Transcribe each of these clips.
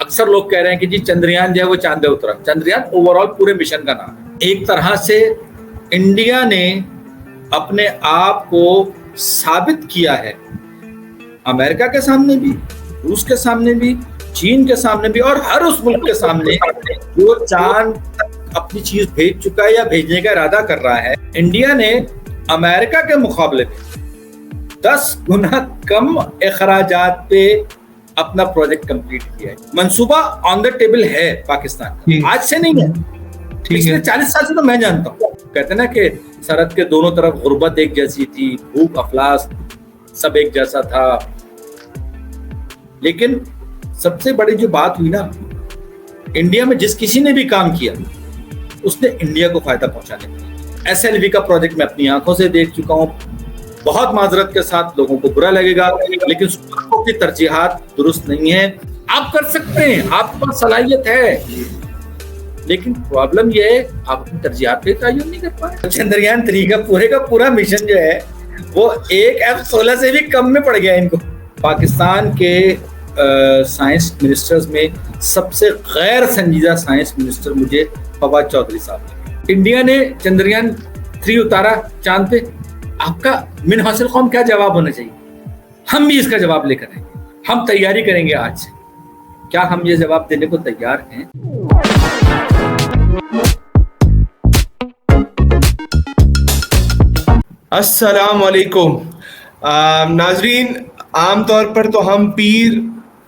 اکثر لوگ کہہ رہے ہیں کہ جی چندریان جو ہے وہ چاند پہ اترا. چندریان اوور آل پورے مشن کا نام ہے. ایک طرح سے انڈیا نے اپنے آپ کو ثابت کیا ہے امریکہ کے سامنے بھی, روس کے سامنے بھی, چین کے سامنے بھی, اور ہر اس ملک کے سامنے جو چاند تک اپنی چیز بھیج چکا ہے یا بھیجنے کا ارادہ کر رہا ہے. انڈیا نے امریکہ کے مقابلے میں 10 گنا کم اخراجات پہ اپنا پروجیکٹ کمپلیٹ کیا ہے. منصوبہ آن دا ٹیبل ہے پاکستان کا, آج سے نہیں ہے, پچھلے 40 سال سے تو میں جانتا ہوں. کہتے ہیں نا کہ سرحد کے دونوں طرف غربت ایک جیسی تھی, بھوک افلاس سب ایک جیسا تھا, لیکن سب سے بڑی جو بات ہوئی نا, انڈیا میں جس کسی نے بھی کام کیا اس نے انڈیا کو فائدہ پہنچانے کے لیے. ایس ایل وی کا پروجیکٹ میں اپنی آنکھوں سے دیکھ چکا ہوں, بہت معذرت کے ساتھ لوگوں کو برا لگے گا, لیکن سپرکو کی ترجیحات درست نہیں ہیں. آپ کر سکتے ہیں, آپ کے پاس صلاحیت ہے, لیکن پرابلم یہ ہے آپ اپنی ترجیحات پہ تعین نہیں کر پائے. چندریان 3 کا پورے کا پورا مشن جو ہے وہ ایک F-16 سے بھی کم میں پڑ گیا ان کو. پاکستان کے سائنس منسٹرز میں سب سے غیر سنجیدہ سائنس منسٹر مجھے فواد چودھری صاحب لگے. انڈیا نے چندریان 3 اتارا چاند پہ, آپ کا من حاصل قوم کیا جواب ہونا چاہیے؟ ہم بھی اس کا جواب لے کر آئیں گے, ہم تیاری کریں گے آج سے. کیا ہم یہ جواب دینے کو تیار ہیں؟ السلام علیکم ناظرین. عام طور پر تو ہم پیر,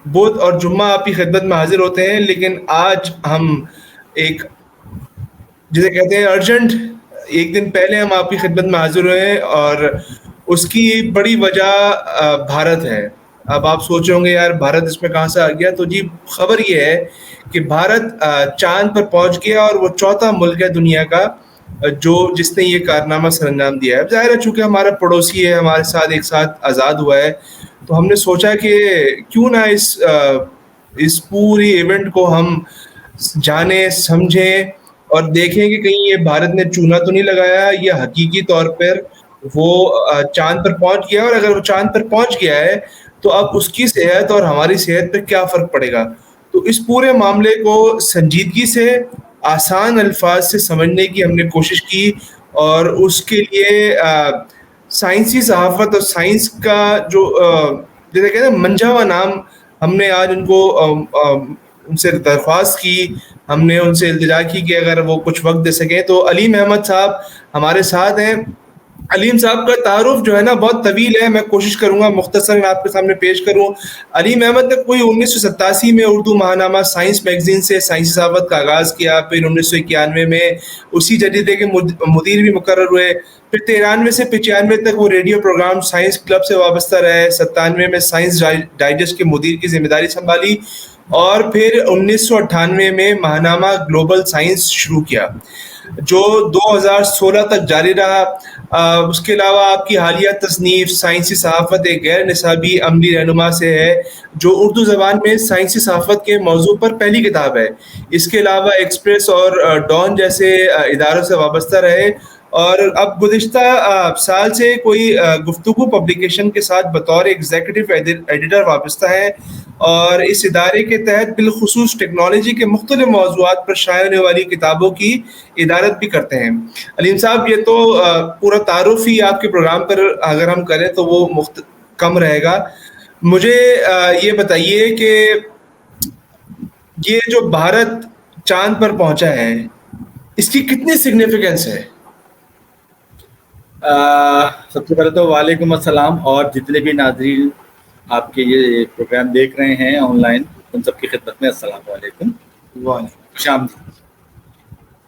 بدھ اور جمعہ آپ کی خدمت میں حاضر ہوتے ہیں, لیکن آج ہم ایک جسے کہتے ہیں ارجنٹ, ایک دن پہلے ہم آپ کی خدمت میں حاضر ہوئے ہیں, اور اس کی بڑی وجہ بھارت ہے. اب آپ سوچ ہوں گے یار بھارت اس میں کہاں سے آ گیا, تو جی خبر یہ ہے کہ بھارت چاند پر پہنچ گیا, اور وہ چوتھا ملک ہے دنیا کا جس نے یہ کارنامہ سر انجام دیا ہے. اب ظاہر ہے چونکہ ہمارا پڑوسی ہے, ہمارے ساتھ ایک ساتھ آزاد ہوا ہے, تو ہم نے سوچا کہ کیوں نہ اس پوری ایونٹ کو ہم جانیں, سمجھیں اور دیکھیں کہ کہیں یہ بھارت نے چونا تو نہیں لگایا, یا حقیقی طور پر وہ چاند پر پہنچ گیا, اور اگر وہ چاند پر پہنچ گیا ہے تو اب اس کی صحت اور ہماری صحت پہ کیا فرق پڑے گا. تو اس پورے معاملے کو سنجیدگی سے, آسان الفاظ سے سمجھنے کی ہم نے کوشش کی, اور اس کے لیے سائنسی صحافت اور سائنس کا جو جیسے کہتے ہیں منجھا ہوا نام, ہم نے آج ان سے درخواست کی, ہم نے ان سے التجا کی کہ اگر وہ کچھ وقت دے سکیں. تو علیم احمد صاحب ہمارے ساتھ ہیں. علیم صاحب کا تعارف جو ہے نا بہت طویل ہے, میں کوشش کروں گا مختصر آپ کے سامنے پیش کروں. علیم احمد نے کوئی 1987 میں اردو ماہنامہ سائنس میگزین سے سائنسی صحافت کا آغاز کیا, پھر 1991 میں اسی جریدے کے مدیر بھی مقرر ہوئے, پھر 93 سے 95 تک وہ ریڈیو پروگرام سائنس کلب سے وابستہ رہے, 97 میں سائنس ڈائجسٹ کے مدیر کی ذمہ داری سنبھالی, اور پھر 1998 میں ماہنامہ گلوبل سائنس شروع کیا جو 2016 تک جاری رہا. اس کے علاوہ آپ کی حالیہ تصنیف سائنسی صحافت ایک غیر نصابی عملی رہنما سے ہے, جو اردو زبان میں سائنسی صحافت کے موضوع پر پہلی کتاب ہے. اس کے علاوہ ایکسپریس اور ڈان جیسے اداروں سے وابستہ رہے, اور اب گزشتہ سال سے کوئی گفتگو پبلیکیشن کے ساتھ بطور ایگزیکٹو ایڈیٹر وابستہ ہے, اور اس ادارے کے تحت بالخصوص ٹیکنالوجی کے مختلف موضوعات پر شائع ہونے والی کتابوں کی ادارت بھی کرتے ہیں. علیم صاحب, یہ تو پورا تعارف ہی آپ کے پروگرام پر اگر ہم کریں تو وہ کم رہے گا. مجھے یہ بتائیے کہ یہ جو بھارت چاند پر پہنچا ہے اس کی کتنی سگنیفیکینس ہے؟ سب سے پہلے تو وعلیکم السلام, اور جتنے بھی ناظرین آپ کے یہ پروگرام دیکھ رہے ہیں آن لائن, ان سب کی خدمت میں السلام علیکم. خوش آمدید.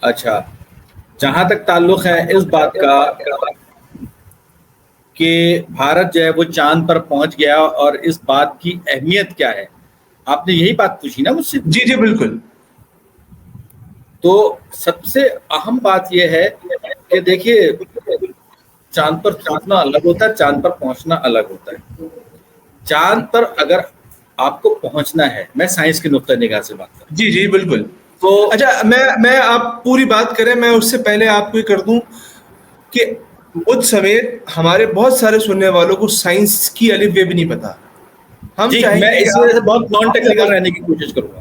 اچھا, جہاں تک تعلق ہے اس بات کا کہ بھارت جو ہے وہ چاند پر پہنچ گیا اور اس بات کی اہمیت کیا ہے, آپ نے یہی بات پوچھی نا مجھ سے؟ جی جی بالکل. تو سب سے اہم بات یہ ہے کہ دیکھیے چاند پر پہنچنا الگ ہوتا ہے, چاند پر پہنچنا الگ ہوتا ہے. چاند پر اگر آپ کو پہنچنا ہے, میں سائنس کے نقطہ نگاہ سے بات کروں. جی جی بالکل. تو اچھا, میں آپ پوری بات کریں, میں اس سے پہلے آپ کو یہ کر دوں کہ مجھ سمیت ہمارے بہت سارے سننے والوں کو سائنس کی الف بے بھی نہیں پتا. ہم میں اس وجہ سے بہت نان ٹیکنیکل رہنے کی کوشش کروں گا.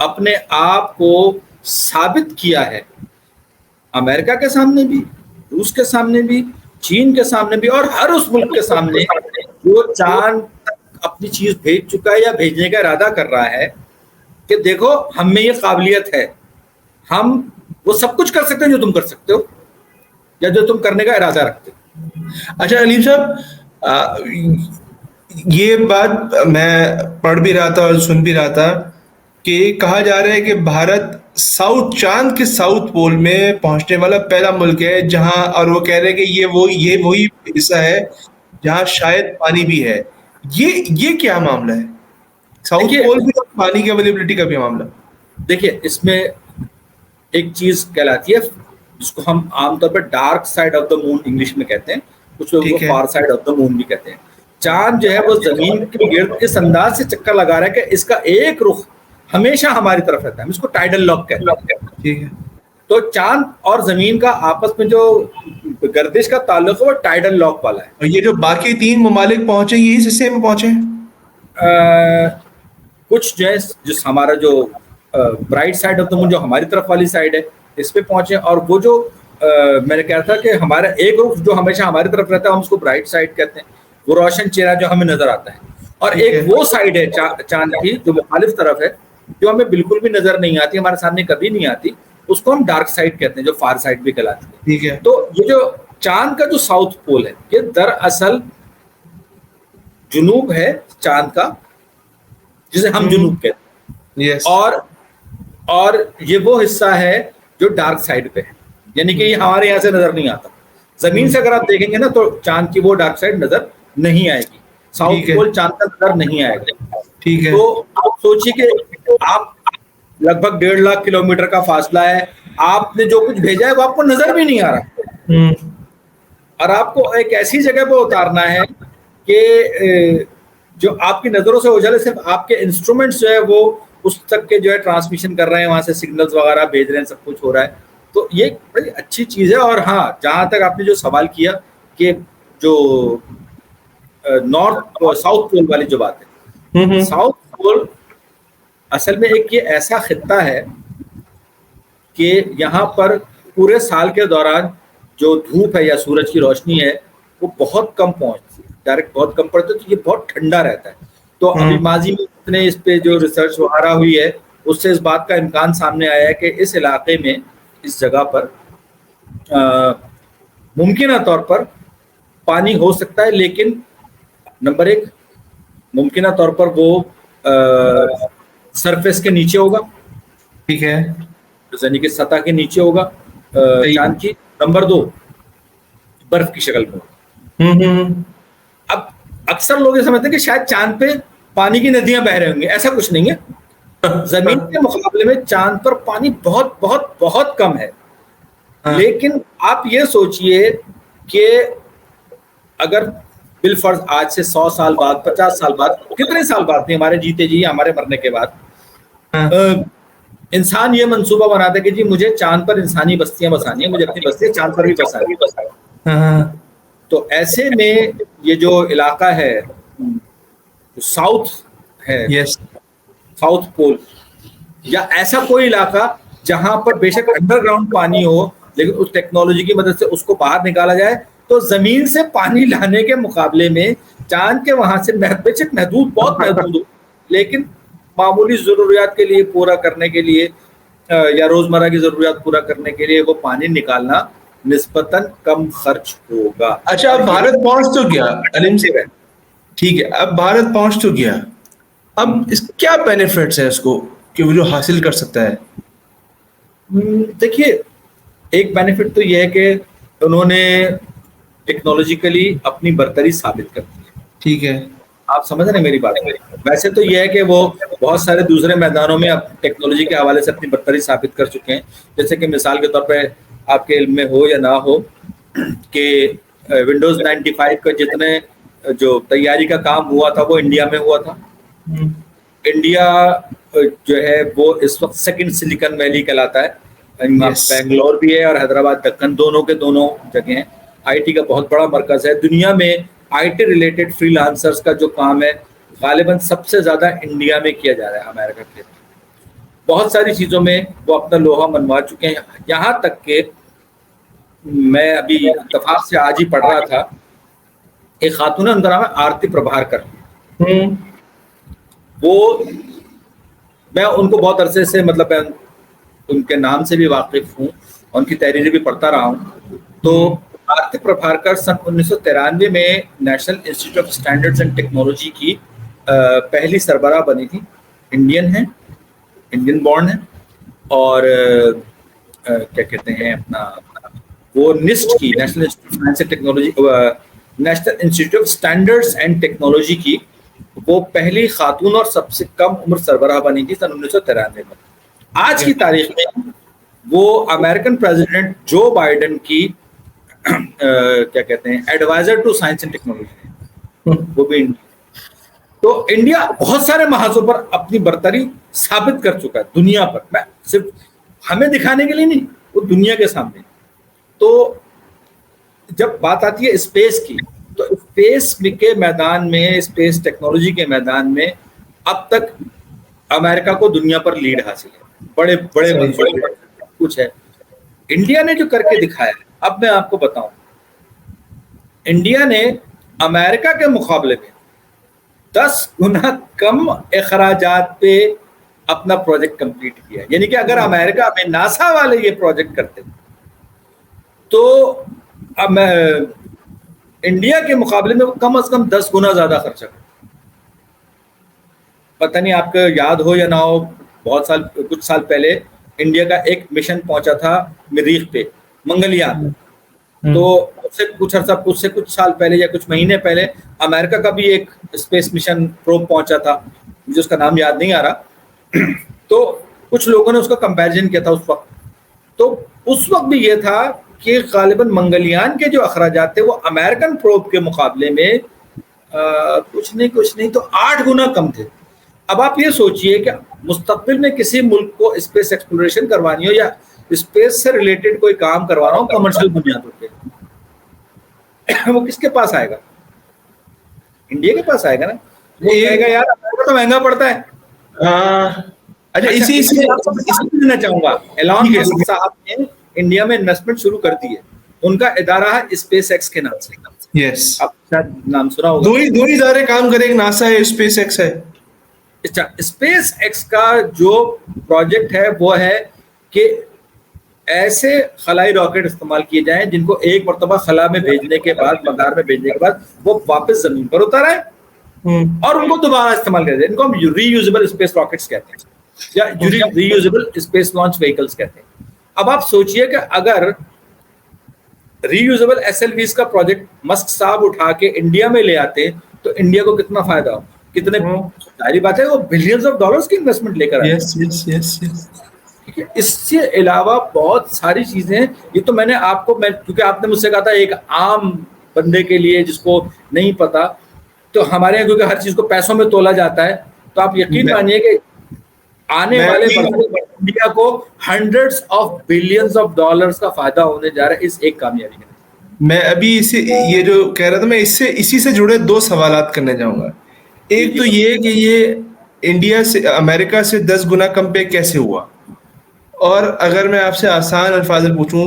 اپنے آپ کو ثابت کیا ہے امریکہ کے سامنے بھی, روس کے سامنے بھی, چین کے سامنے بھی, اور ہر اس ملک کے سامنے جو چاند تک اپنی چیز بھیج چکا ہے یا بھیجنے کا ارادہ کر رہا ہے کہ دیکھو ہم میں یہ قابلیت ہے, ہم وہ سب کچھ کر سکتے ہیں جو تم کر سکتے ہو یا جو تم کرنے کا ارادہ رکھتے ہو. اچھا علیم صاحب, یہ بات میں پڑھ بھی رہا تھا اور سن بھی رہا تھا کہ کہا جا رہا ہے کہ بھارت چاند کے ساؤتھ پول میں پہنچنے والا پہلا ملک ہے جہاں, اور وہ کہہ رہے ہیں کہ یہ وہی حصہ ہے جہاں شاید پانی بھی ہے. یہ کیا معاملہ ہے؟ ساؤتھ پول بھی اور پانی کی اویلیبلٹی کا بھی معاملہ. دیکھیے اس میں ایک چیز کہلاتی ہے جس کو ہم عام طور پہ dark side of the moon English میں کہتے ہیں, کچھ لوگ فار سائڈ آف دا مون بھی کہتے ہیں. چاند جو ہے وہ زمین کے گرد اس انداز سے چکر لگا رہا ہے کہ اس کا ایک رخ ہمیشہ ہماری طرف رہتا ہے, ہم اس کو ٹائیڈل لاک کہتے ہیں. تو چاند اور زمین کا آپس میں جو گردش کا تعلق ہے وہ ٹائیڈل لاک والا ہے. اور یہ جو باقی 3 ممالک پہنچے یہ اس حصے میں پہنچے ہیں, کچھ جو ہے جس ہمارا جو برائٹ سائڈ آف دا مون جو ہماری طرف والی سائڈ ہے اس پہ پہنچے, اور وہ جو میں نے کہا تھا کہ ہمارا ایک رخ جو ہمیشہ ہماری طرف رہتا ہے ہم اس کو برائٹ سائڈ کہتے ہیں, وہ روشن چہرہ جو ہمیں نظر آتا ہے. اور ایک وہ سائڈ ہے چاند کی جو مخالف طرف ہے جو ہمیں بالکل بھی نظر نہیں آتی, ہمارے سامنے کبھی نہیں آتی, اس کو ہم ڈارک سائڈ کہتے ہیں جو فار سائڈ بھی کہلاتی ہے. ٹھیک ہے. تو یہ جو چاند کا جو ساؤتھ پول ہے یہ دراصل جنوب ہے چاند کا جسے ہم جنوب کہتے ہیں, اور یہ وہ حصہ ہے جو ڈارک سائڈ پہ ہے, یعنی کہ یہ ہمارے یہاں سے نظر نہیں آتا. زمین سے اگر آپ دیکھیں گے نا تو چاند کی وہ ڈارک سائڈ نظر نہیں آئے گی, ساؤتھ پول چاند کا نظر نہیں آئے گا. ٹھیک ہے. تو آپ سوچیے کہ آپ لگ بھگ 1.5 لاکھ کلومیٹر کا فاصلہ ہے, آپ نے جو کچھ بھیجا ہے وہ آپ کو نظر بھی نہیں آ رہا, اور آپ کو ایک ایسی جگہ پہ اتارنا ہے کہ جو آپ کی نظروں سے اوجھل ہے, صرف آپ کے انسٹرومنٹس جو ہے وہ اس تک کے جو ہے ٹرانسمیشن کر رہے ہیں, وہاں سے سگنلز وغیرہ بھیج رہے ہیں, سب کچھ ہو رہا ہے. تو یہ بڑی اچھی چیز ہے. اور ہاں جہاں تک آپ نے جو سوال کیا کہ جو نارتھ ساؤتھ پول والی جو بات ہے, ساؤتھ پول اصل میں ایک یہ ایسا خطہ ہے کہ یہاں پر پورے سال کے دوران جو دھوپ ہے یا سورج کی روشنی ہے وہ بہت کم پہنچتی ہے, ڈائریکٹ بہت کم پڑتی ہے, تو یہ بہت ٹھنڈا رہتا ہے. تو ابھی ماضی میں اتنے اس پہ جو ریسرچ وغیرہ ہوئی ہے اس سے اس بات کا امکان سامنے آیا ہے کہ اس علاقے میں اس جگہ پر ممکنہ طور پر پانی ہو سکتا ہے, لیکن نمبر 1 ممکنہ طور پر وہ سرفیس کے نیچے ہوگا. ٹھیک ہے. یعنی کہ سطح کے نیچے ہوگا چاند کی. نمبر 2 برف کی شکل میں. اب اکثر لوگ یہ سمجھتے ہیں کہ شاید چاند پہ پانی کی ندیاں بہ رہے ہوں گے, ایسا کچھ نہیں ہے. زمین کے مقابلے میں چاند پر پانی بہت بہت بہت کم ہے. لیکن آپ یہ سوچئے کہ اگر بالفرض آج سے 100 سال بعد 50 سال بعد کتنے سال بعد نہیں, ہمارے جیتے جی ہمارے مرنے کے بعد انسان یہ منصوبہ بناتا ہے کہ جی مجھے چاند پر انسانی بستیاں بسانی ہیں, مجھے اپنی بستیاں چاند پر بھی بسانی ہے. تو ایسے میں یہ جو علاقہ ہے ساؤتھ ہے, ساؤتھ پول, یا ایسا کوئی علاقہ جہاں پر بے شک انڈر گراؤنڈ پانی ہو لیکن اس ٹیکنالوجی کی مدد سے اس کو باہر نکالا جائے, تو زمین سے پانی لانے کے مقابلے میں چاند کے وہاں سے بے شک محدود, بہت محدود ہو, لیکن معمولی ضروریات کے لیے پورا کرنے کے لیے یا روزمرہ کی ضروریات پورا کرنے کے لیے وہ پانی نکالنا نسبتاً کم خرچ ہوگا. اچھا اب بھارت پہنچ تو گیا علیم سے, ٹھیک ہے, اب بھارت پہنچ تو گیا, اب اس کیا بینیفٹس ہے اس کو کہ وہ جو حاصل کر سکتا ہے؟ دیکھیے ایک بینیفٹ تو یہ ہے کہ انہوں نے ٹیکنالوجیکلی اپنی برتری ثابت کر دی ہے. ٹھیک ہے, آپ سمجھ رہے ہیں میری بات. ویسے تو یہ ہے کہ وہ بہت سارے دوسرے میدانوں میں ٹیکنالوجی کے حوالے سے اپنی برتری ثابت کر چکے ہیں, جیسے کہ مثال کے طور پہ آپ کے علم میں ہو یا نہ ہو کہ ونڈوز 95 کا جتنے جو تیاری کا کام ہوا تھا وہ انڈیا میں ہوا تھا. انڈیا جو ہے وہ اس وقت سیکنڈ سلیکن ویلی کہلاتا ہے. بنگلور بھی ہے اور حیدرآباد دکن دونوں کے دونوں جگہیں آئی ٹی کا بہت بڑا مرکز ہے. دنیا میں I T related free lancers کا جو کام ہے غالباً سب سے زیادہ انڈیا میں کیا جا رہا ہے, امریکہ کے. بہت ساری چیزوں میں وہ اپنا لوہا منوا چکے ہیں. یہاں تک کہ میں ابھی اتفاق سے آج ہی پڑھ رہا تھا, ایک خاتون ہے, ان کا نام ہے آرتی پربھارکر. وہ میں ان کو بہت عرصے سے مطلب ان کے نام سے بھی واقف ہوں, ان کی تحریریں بھی پڑھتا رہا ہوں. تو آرتی پربھارکر سن 1993 میں national institute of standards and technology کی پہلی سربراہ بنی تھی. انڈین ہیں, انڈین بورن ہیں, اور کیا کہتے ہیں اپنا وہ نسٹ کی national institute of standards and technology کی وہ پہلی خاتون اور سب سے کم عمر سربراہ بنی تھی سن 1993 میں. آج کی تاریخ میں وہ امریکن پریزیڈنٹ جو بائیڈن کی کیا کہتے ہیں advisor to science and technology, وہ بھی تو انڈیا بہت سارے محاذوں پر اپنی برتری ثابت کر چکا ہے دنیا پر, میں صرف ہمیں دکھانے کے لیے نہیں, وہ دنیا کے سامنے. تو جب بات آتی ہے اسپیس کی, تو اسپیس کے میدان میں, اسپیس ٹیکنالوجی کے میدان میں اب تک امریکہ کو دنیا پر لیڈ حاصل ہے. بڑے بڑے کچھ ہے انڈیا نے جو کر کے دکھایا ہے. اب میں آپ کو بتاؤں, انڈیا نے امریکہ کے مقابلے میں 10 گنا کم اخراجات پہ اپنا پروجیکٹ کمپلیٹ کیا. یعنی کہ اگر امریکہ میں ناسا والے یہ پروجیکٹ کرتے تو اب انڈیا کے مقابلے میں وہ کم از کم 10 گنا زیادہ خرچہ کرتا. پتہ نہیں آپ کو یاد ہو یا نہ ہو, بہت سال کچھ سال پہلے انڈیا کا ایک مشن پہنچا تھا مریخ پہ, منگلیان. تو اس سے کچھ سال پہلے یا کچھ مہینے پہلے امریکہ کا بھی ایک اسپیس مشن پروب پہنچا تھا, مجھے اس کا نام یاد نہیں آ رہا. تو کچھ لوگوں نے اس کا کمپیریزن کیا تھا اس وقت. تو اس وقت بھی یہ تھا کہ غالباً منگلیان کے جو اخراجات تھے وہ امریکن پروب کے مقابلے میں کچھ نہیں تو 8 گنا کم تھے. اب آپ یہ سوچئے کہ مستقبل میں کسی ملک کو اسپیس ایکسپلوریشن کروانی ہو یا اسپیس سے ریلیٹڈ کوئی کام کروانا ہو کمرشل بنیادوں پہ, وہ کس کے پاس آئے گا؟ انڈیا کے پاس آئے گا نا. وہ کہے گا یار امریکہ تو مہنگا پڑتا ہے. اچھا, اسی لینا چاہوں گا, ایلان مسک صاحب نے انڈیا میں انویسٹمنٹ شروع کر دی ہے. ان کا ادارہ ہے اسپیس ایکس کے نام سے. یس, آپ شاید نام سنا ہوگا. دو ہی ادارے کام کریں, ایک ناسا ہے, اسپیس ایکس ہے. اچھا, اسپیس ایکس کا جو پروجیکٹ ہے وہ ہے کہ ایسے خلائی راکٹ استعمال کیے جائیں جن کو ایک مرتبہ خلا میں بھیجنے کے بعد, مدار میں بھیجنے کے بعد وہ واپس زمین پر اتر آئے اور ان کو دوبارہ استعمال کیا جائے. ان کو ہم ری یوزیبل اسپیس راکٹس کہتے ہیں یا ری یوزیبل اسپیس لانچ وہیکلس کہتے ہیں. اب آپ سوچئے کہ اگر ری یوزیبل SLVs کا پروجیکٹ مسک صاحب اٹھا کے انڈیا میں لے آتے تو انڈیا کو کتنا فائدہ ہو, کتنے, ظاہری بات ہے وہ بلینز آف ڈالرز کی انویسٹمنٹ لے کر آئے. اس سے علاوہ بہت ساری چیزیں, یہ تو میں نے آپ کو, کیونکہ آپ نے مجھ سے کہا تھا ایک عام بندے کے لیے جس کو نہیں پتا, تو ہمارے یہاں کیونکہ ہر چیز کو پیسوں میں تولا جاتا ہے, تو آپ یقین مانیے کہ آنے والے انڈیا کو hundreds of billions of dollars کا فائدہ ہونے جا رہا ہے اس ایک کامیابی کے. میں ابھی یہ جو کہہ رہا تھا, میں اسی سے جڑے 2 سوالات کرنے جاؤں گا. ایک تو یہ کہ یہ انڈیا سے امریکہ سے 10 گنا کم پہ کیسے ہوا, اور اگر میں آپ سے آسان الفاظ میں پوچھوں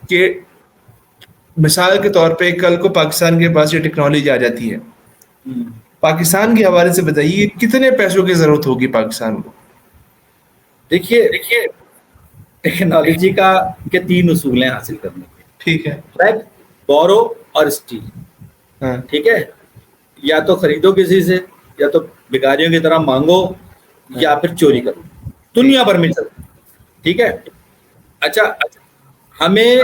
کہ مثال کے طور پہ کل کو پاکستان کے پاس یہ ٹیکنالوجی آ جاتی ہے, پاکستان کے حوالے سے بتائیے کتنے پیسوں کی ضرورت ہوگی پاکستان کو؟ دیکھیے ٹیکنالوجی کے 3 اصول ہیں حاصل کرنے کے. ٹھیک ہے, بیک, بورو اور اسٹیل. ٹھیک ہے, یا تو خریدو کسی سے, یا تو بھکاریوں کی طرح مانگو, یا پھر چوری کرو. دنیا بھر میں چلتا. ٹھیک ہے. اچھا, ہمیں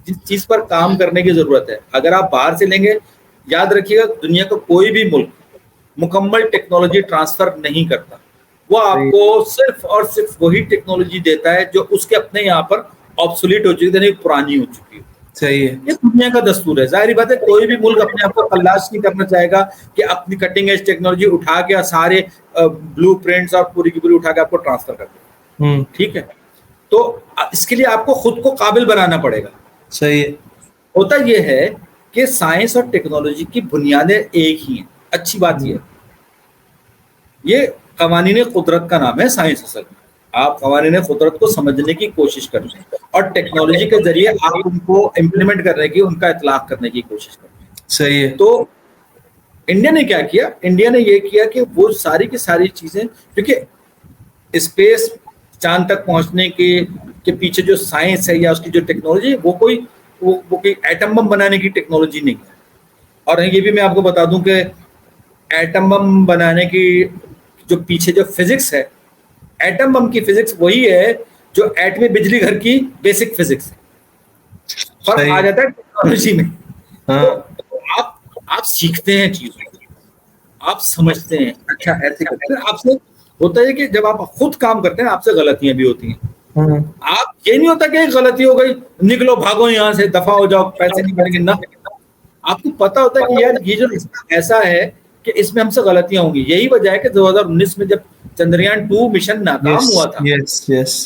جس چیز پر کام کرنے کی ضرورت ہے, اگر آپ باہر سے لیں گے, یاد رکھیے گا دنیا کا کوئی بھی ملک مکمل ٹیکنالوجی ٹرانسفر نہیں کرتا. وہ آپ کو صرف اور صرف وہی ٹیکنالوجی دیتا ہے جو اس کے اپنے یہاں پر آبسولیٹ ہو چکی ہے, یعنی پرانی ہو چکی ہے. صحیح ہے, یہ دنیا کا دستور ہے. ظاہری بات ہے کوئی بھی ملک اپنے آپ کو خلاص نہیں کرنا چاہے گا کہ اپنی کٹنگ ایج ٹیکنالوجی اٹھا کے سارے بلو پرنٹس اور پوری کی پوری اٹھا کے آپ کو ٹرانسفر کر دے. ٹھیک ہے, تو اس کے لیے آپ کو خود کو قابل بنانا پڑے گا. صحیح ہے. ہوتا یہ ہے کہ سائنس اور ٹیکنالوجی کی بنیادیں ایک ہی ہیں. اچھی بات یہ قوانین قدرت کا نام ہے سائنس. اصل آپ قوانین فطرت کو سمجھنے کی کوشش کرتے ہیں اور ٹیکنالوجی کے ذریعے آپ ان کو امپلیمنٹ کرنے کی، ان کا اطلاق کرنے کی کوشش کرتے ہیں. صحیح ہے. تو انڈیا نے کیا کیا؟ انڈیا نے یہ کیا کہ وہ ساری کی ساری چیزیں، کیونکہ اسپیس چاند تک پہنچنے کے پیچھے جو سائنس ہے یا اس کی جو ٹیکنالوجی، وہ کوئی ایٹم بم بنانے کی ٹیکنالوجی نہیں ہے. اور یہ بھی میں آپ کو بتا دوں کہ ایٹم بم بنانے کی جو پیچھے جو فزکس ہے، ایٹم بم کی فزکس وہی ہے جو ایٹمی بجلی گھر کی بیسک فزکس ہے. فرق آ جاتا ہے ٹیکنالوجی میں. تو آپ سیکھتے ہیں چیزوں کو، آپ سمجھتے ہیں، اچھا ایسے کرتے ہیں. آپ سے ہوتا ہے کہ جب آپ خود کام کرتے ہیں آپ سے غلطیاں بھی ہوتی ہیں. آپ یہ نہیں ہوتا کہ ایک غلطی ہو گئی نکلو بھاگو یہاں سے دفع ہو جاؤ پیسے نہیں ملیں گے، نہ. آپ کو پتا ہوتا ہے کہ یار یہ جو ایسا ہے کہ اس میں ہم سے غلطیاں ہوں گی. یہی وجہ ہے کہ 2019 میں جب چندریان 2 مشن ناکام ہوا تھا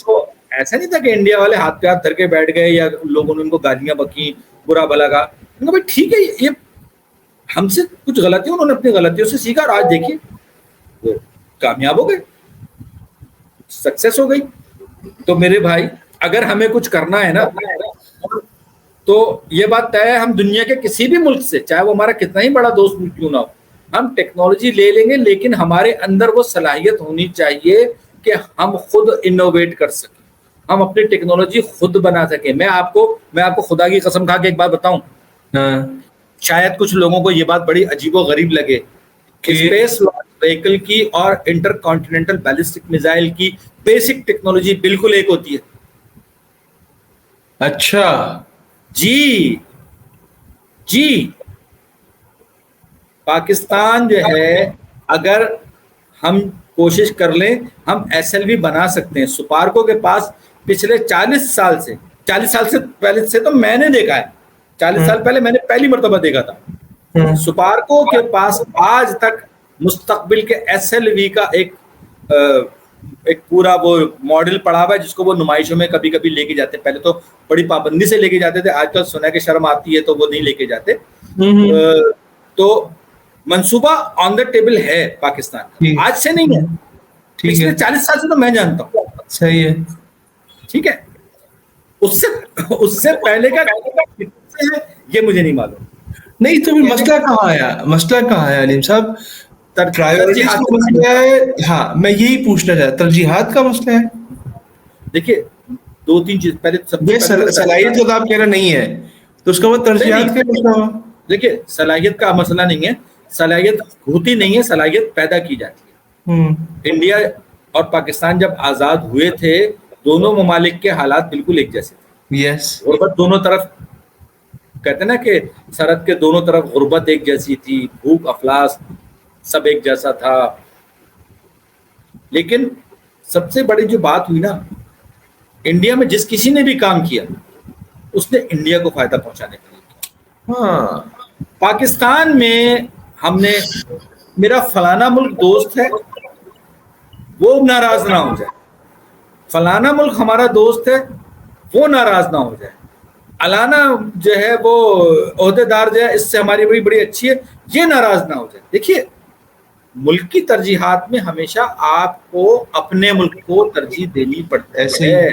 تو ایسا نہیں تھا کہ انڈیا والے ہاتھ پہ ہاتھ دھر کے بیٹھ گئے یا لوگوں نے ان کو گالیاں بکی، برا بھلا کہا. بھائی ٹھیک ہے، یہ ہم سے کچھ غلطیاں، انہوں نے اپنی غلطیوں سے سیکھا اور آج دیکھیے وہ کامیاب ہو گئے، سکسیس ہو گئی. تو میرے بھائی اگر ہمیں کچھ کرنا ہے نا تو یہ بات طے ہے، ہم دنیا کے کسی بھی ملک سے، چاہے وہ ہمارا کتنا ہی بڑا دوست ملک کیوں نہ ہو، ہم ٹیکنالوجی لے لیں گے، لیکن ہمارے اندر وہ صلاحیت ہونی چاہیے کہ ہم خود انوویٹ کر سکیں، ہم اپنی ٹیکنالوجی خود بنا سکیں. میں آپ کو خدا کی قسم کھا کے ایک بات بتاؤں، شاید کچھ لوگوں کو یہ بات بڑی عجیب و غریب لگے، اسپیس وہیکل کی اور انٹر کانٹیننٹل بیلسٹک میزائل کی بیسک ٹیکنالوجی بالکل ایک ہوتی ہے. اچھا جی پاکستان جو ہے، اگر ہم کوشش کر لیں ہم SLV بنا سکتے ہیں. سپارکو کے پاس پچھلے 40 سال سے پہلے سے تو میں نے دیکھا ہے، 40 سال پہلے میں نے پہلی مرتبہ دیکھا تھا. سپارکو کے پاس آج تک مستقبل کے SLV کا ایک پورا وہ ماڈل پڑا ہوا ہے جس کو وہ نمائشوں میں کبھی کبھی لے کے جاتے ہیں. پہلے تو بڑی پابندی سے لے کے جاتے تھے، آج کل سنا کہ شرم آتی ہے تو وہ نہیں لے کے جاتے. تو منصوبہ آن دا ٹیبل ہے پاکستان کا، آج سے نہیں ہے، پچھلے 40 سال سے تو میں جانتا ہوں. صحیح ہے، ٹھیک ہے. اس سے پہلے کا یہ مجھے نہیں معلوم. نہیں تو مسئلہ کہاں ہے علیم صاحب؟ پرائیورٹیز کا مسئلہ ہے. ہاں میں یہی پوچھنا چاہتا، ترجیحات کا مسئلہ ہے. دیکھیے 2-3 چیز پہلے صلاحیت تو آپ کہہ رہے نہیں ہے تو اس کا وہ ترجیحات کا مسئلہ ہوا. دیکھیے صلاحیت کا مسئلہ نہیں ہے، صلاحیت ہوتی نہیں ہے، صلاحیت پیدا کی جاتی ہے. انڈیا اور پاکستان جب آزاد ہوئے تھے دونوں ممالک کے حالات بالکل ایک جیسے تھے. غربت دونوں طرف، کہتے ہیں نا کہ سرحد کے دونوں طرف غربت ایک جیسی تھی، بھوک افلاس سب ایک جیسا تھا. لیکن سب سے بڑی جو بات ہوئی نا، انڈیا میں جس کسی نے بھی کام کیا اس نے انڈیا کو فائدہ پہنچانے کے لیے کیا. پاکستان میں ہم نے، میرا فلانا ملک دوست ہے وہ ناراض نہ ہو جائے، فلانا ملک ہمارا دوست ہے وہ ناراض نہ ہو جائے، الانا جو ہے وہ عہدے دار جو ہے اس سے ہماری بڑی اچھی ہے یہ ناراض نہ ہو جائے. دیکھیے ملک کی ترجیحات میں ہمیشہ آپ کو اپنے ملک کو ترجیح دینی پڑتی ہے.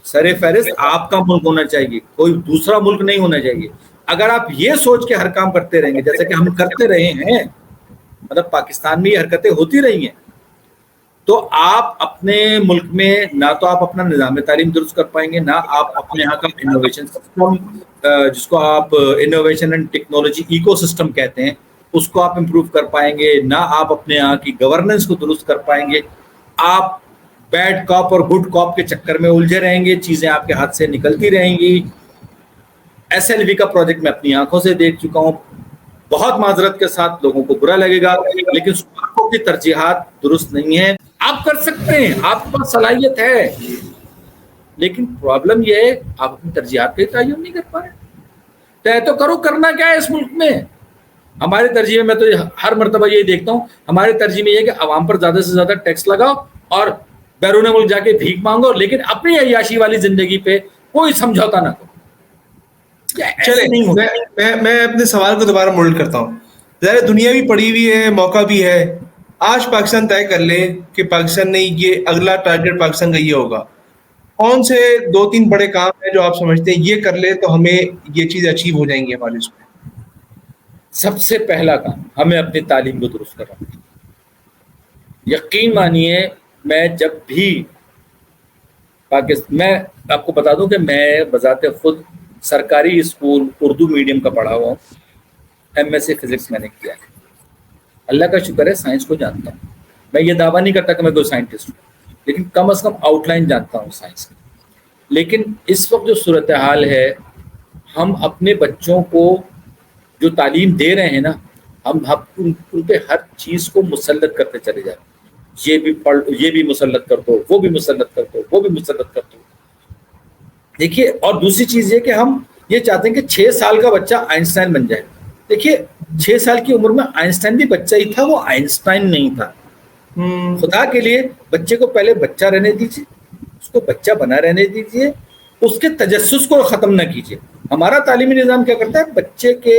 سر فہرست آپ کا ملک ہونا چاہیے، کوئی دوسرا ملک نہیں ہونا چاہیے. اگر آپ یہ سوچ کے ہر کام کرتے رہیں گے جیسے کہ ہم کرتے رہے ہیں، مطلب پاکستان میں یہ حرکتیں ہوتی رہی ہیں، تو آپ اپنے ملک میں نہ تو آپ اپنا نظام تعلیم درست کر پائیں گے، نہ آپ اپنے یہاں کا انوویشن سسٹم، جس کو آپ innovation and technology ecosystem کہتے ہیں، اس کو آپ امپروو کر پائیں گے، نہ آپ اپنے یہاں کی گورننس کو درست کر پائیں گے. آپ بیڈ کاپ اور گڈ کاپ کے چکر میں الجھے رہیں گے، چیزیں آپ کے ہاتھ سے نکلتی رہیں گی. SLV کا پروجیکٹ میں اپنی آنکھوں سے دیکھ چکا ہوں، بہت معذرت کے ساتھ لوگوں کو برا لگے گا لیکن سپارکو کی ترجیحات درست نہیں ہیں. آپ کر سکتے ہیں، آپ کے پاس صلاحیت ہے، لیکن پرابلم یہ ہے آپ اپنی ترجیحات پہ تعین نہیں کر پائے. طے تو کرو کرنا کیا ہے اس ملک میں. ہمارے ترجیح میں تو ہر مرتبہ یہی دیکھتا ہوں، ہمارے ترجیح میں یہ ہے کہ عوام پر زیادہ سے زیادہ ٹیکس لگاؤ اور بیرون ملک جا کے بھیک مانگو، لیکن اپنی عیاشی والی زندگی پہ کوئی سمجھوتا نہ کرو. چلے میں اپنے سوال کو دوبارہ مولڈ کرتا ہوں. ظاہر دنیا بھی پڑی ہوئی ہے، موقع بھی ہے. آج پاکستان طے کر لے کہ پاکستان نے یہ اگلا ٹارگیٹ پاکستان کا یہ ہوگا, کون سے 2-3 بڑے کام ہیں جو آپ سمجھتے ہیں یہ کر لے تو ہمیں یہ چیز اچیو ہو جائیں گی ہمارے اس میں؟ سب سے پہلا کام ہمیں اپنی تعلیم کو درست کرنا. یقین مانیے میں جب بھی میں آپ کو بتا دوں کہ میں بذات خود سرکاری اسکول اردو میڈیم کا پڑھا ہوا ہوں. MSc فزکس میں نے کیا ہے. اللہ کا شکر ہے سائنس کو جانتا ہوں. میں یہ دعویٰ نہیں کرتا کہ میں کوئی سائنٹسٹ ہوں, لیکن کم از کم آؤٹ لائن جانتا ہوں سائنس کی. لیکن اس وقت جو صورتحال ہے, ہم اپنے بچوں کو جو تعلیم دے رہے ہیں نا, ہم ان پہ ہر چیز کو مسلط کرتے چلے جا رہے ہیں. یہ بھی پڑھ, یہ بھی مسلط کر دو, وہ بھی مسلط کر دو, وہ بھی مسلط کر دو. دیکھیے, اور دوسری چیز یہ کہ ہم یہ چاہتے ہیں کہ 6 سال کا بچہ آئنسٹائن بن جائے. دیکھیے 6 سال کی عمر میں آئنسٹائن بھی بچہ ہی تھا, وہ آئنسٹائن نہیں تھا. خدا کے لیے بچے کو پہلے بچہ رہنے دیجیے, اس کو بچہ بنا رہنے دیجیے, اس کے تجسس کو ختم نہ کیجیے. ہمارا تعلیمی نظام کیا کرتا ہے, بچے کا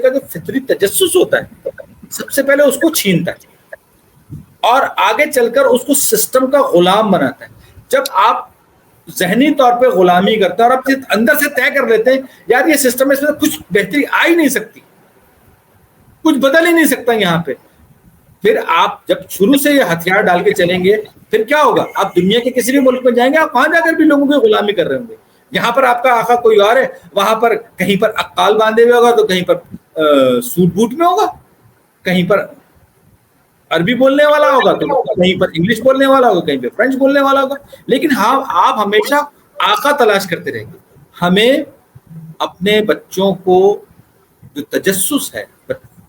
جو فطری تجسس ہوتا ہے سب سے پہلے اس کو چھینتا ہے اور آگے چل کر اس کو سسٹم کا غلام بناتا ہے. جب آپ ذہنی طور پہ غلامی کرتے ہیں اور آپ اندر سے طے کر لیتے ہیں یار یہ سسٹم اس میں کچھ بہتری آ ہی نہیں سکتی, کچھ بدل ہی نہیں سکتا یہاں پہ, پھر آپ جب شروع سے یہ ہتھیار ڈال کے چلیں گے پھر کیا ہوگا, آپ دنیا کے کسی بھی ملک میں جائیں گے, آپ وہاں جا کر بھی لوگوں کی غلامی کر رہے ہوں گے. یہاں پر آپ کا آقا کوئی اور ہے, وہاں پر کہیں پر اقال باندھے ہوئے ہوگا, تو کہیں پر سوٹ بوٹ میں ہوگا, کہیں پر عربی بولنے والا ہوگا, تو کہیں پر انگلش بولنے والا ہوگا, کہیں پہ فرینچ بولنے والا ہوگا. لیکن ہاں آپ ہمیشہ آقا تلاش کرتے رہیں گے. ہمیں اپنے بچوں کو جو تجسس ہے,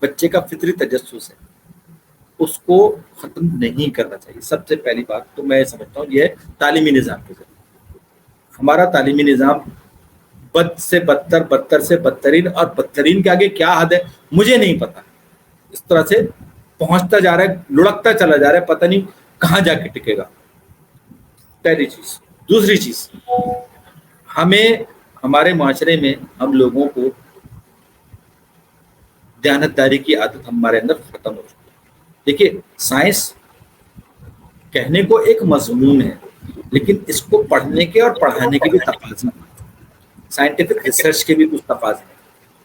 بچے کا فطری تجسس ہے, اس کو ختم نہیں کرنا چاہیے. سب سے پہلی بات تو میں سمجھتا ہوں یہ تعلیمی نظام کے ذریعے. ہمارا تعلیمی نظام بد سے بدتر, بدتر سے بدترین, اور بدترین کے آگے کیا حد ہے مجھے نہیں پتا, اس طرح سے پہنچتا جا رہا ہے, لڑکتا چلا جا رہا ہے, پتہ نہیں کہاں جا کے ٹکے گا. پہلی چیز. دوسری چیز, ہمیں ہمارے معاشرے میں ہم لوگوں کو دیانتداری کی عادت ہمارے اندر ختم ہو چکی ہے. دیکھیے سائنس کہنے کو ایک مضمون ہے, لیکن اس کو پڑھنے کے اور پڑھانے کے بھی تقاضے ہیں, سائنٹیفک ریسرچ کے بھی کچھ تقاضے ہیں,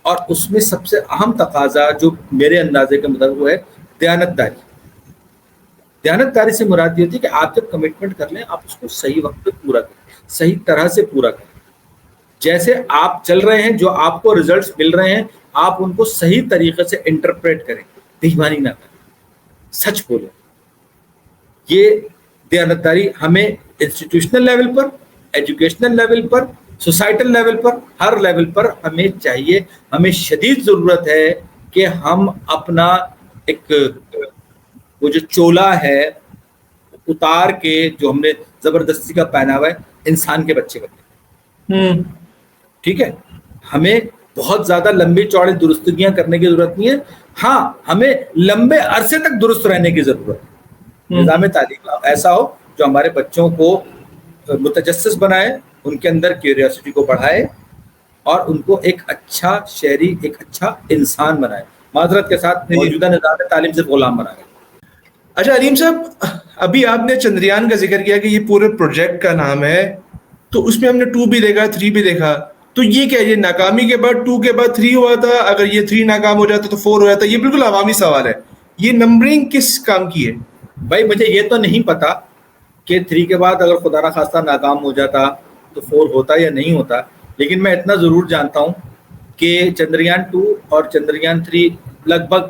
اور اس میں سب سے اہم تقاضا جو میرے اندازے کے مطابق وہ ہے دیانتداری. دیانتداری سے مراد یہ ہوتی ہے کہ آپ جب کمٹمنٹ کر لیں آپ اس کو صحیح وقت پہ پورا کریں, صحیح طرح سے پورا کریں. جیسے آپ چل رہے ہیں, جو آپ کو ریزلٹس مل رہے ہیں, آپ ان کو صحیح طریقے سے انٹرپریٹ کریں, بےایمانی نہ کریں, سچ بولیں. یہ دیانتداری ہمیں انسٹیٹیوشنل لیول پر, ایجوکیشنل لیول پر, سوسائٹل لیول پر, ہر لیول پر ہمیں چاہیے, ہمیں شدید ضرورت ہے کہ ہم اپنا ایک وہ جو چولا ہے اتار کے جو ہم نے زبردستی کا پہناوا ہے انسان کے بچے بنے. ٹھیک ہے, ہمیں بہت زیادہ لمبی چوڑی درستگیاں کرنے کی ضرورت نہیں ہے, ہاں ہمیں لمبے عرصے تک درست رہنے کی ضرورت ہے. نظام تعلیم ایسا ہو جو ہمارے بچوں کو متجسس بنائے, ان کے اندر کیوریوسٹی کو بڑھائے, اور ان کو ایک اچھا شہری, ایک اچھا انسان بنائے. معذرت کے ساتھ موجودہ نظام تعلیم سے غلام بنا ہے. اچھا علیم صاحب, ابھی آپ نے چندریان کا ذکر کیا کہ یہ پورے پروجیکٹ کا نام ہے, تو اس میں ہم نے 2 بھی دیکھا, 3 بھی دیکھا, تو یہ کیا, یہ ناکامی کے بعد 2 کے بعد 3 ہوا تھا, اگر یہ 3 ناکام ہو جاتا تو 4 ہو جاتا؟ یہ بالکل عوامی سوال ہے, یہ نمبرنگ کس کام کی ہے؟ بھائی مجھے یہ تو نہیں پتا کہ 3 کے بعد اگر خدا نخواستہ ناکام ہو جاتا تو 4 ہوتا یا نہیں ہوتا, لیکن میں اتنا ضرور جانتا ہوں کہ چندریان 2 اور چندریان 3 لگ بھگ